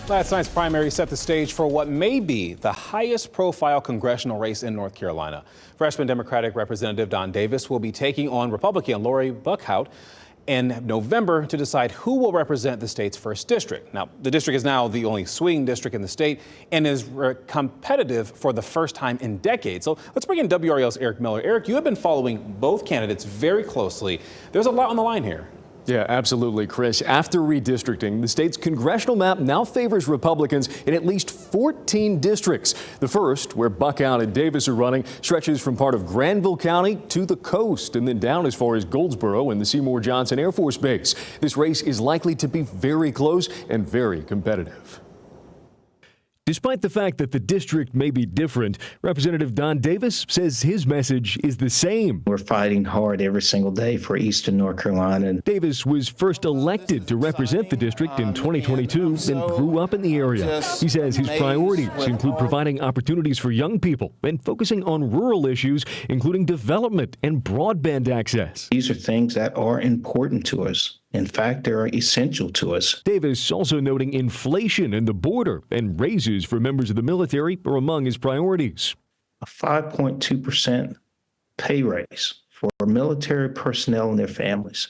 Last night's primary set the stage for what may be the highest profile congressional race in North Carolina. Freshman Democratic Representative Don Davis will be taking on Republican Laurie Buckhout in November to decide who will represent the state's first district. Now, the district is now the only swing district in the state and is competitive for the first time in decades. So let's bring in WRAL's Eric Miller. Eric, you have been following both candidates very closely. There's a lot on the line here. Yeah, absolutely, Chris. After redistricting, the state's congressional map now favors Republicans in at least 14 districts. The first, where Buckhout and Davis are running, stretches from part of Granville County to the coast and then down as far as Goldsboro and the Seymour Johnson Air Force Base. This race is likely to be very close and very competitive. Despite the fact that the district may be different, Representative Don Davis says his message is the same. We're fighting hard every single day for Eastern North Carolina. Davis was first elected to represent the district in 2022 and grew up in the area. He says his priorities include providing opportunities for young people and focusing on rural issues, including development and broadband access. These are things that are important to us. In fact, they're essential to us. Davis also noting inflation and the border and raises for members of the military are among his priorities. A 5.2% pay raise for military personnel and their families,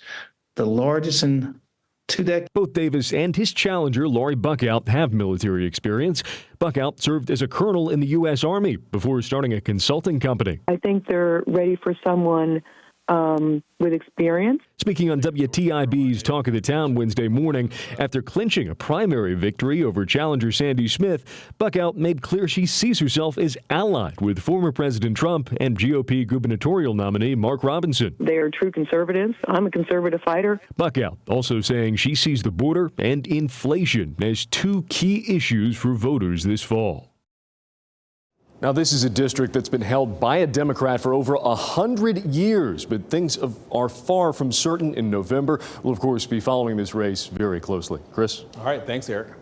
the largest in 2 decades. Both Davis and his challenger, Laurie Buckhout, have military experience. Buckhout served as a colonel in the U.S. Army before starting a consulting company. I think they're ready for someone with experience. Speaking on WTIB's Talk of the Town Wednesday morning, after clinching a primary victory over challenger Sandy Smith, Buckhout made clear she sees herself as allied with former President Trump and GOP gubernatorial nominee Mark Robinson. They are true conservatives. I'm a conservative fighter. Buckhout also saying she sees the border and inflation as two key issues for voters this fall. Now, this is a district that's been held by a Democrat for over 100 years, but things are far from certain in November. We'll, of course, be following this race very closely. Chris? All right. Thanks, Eric.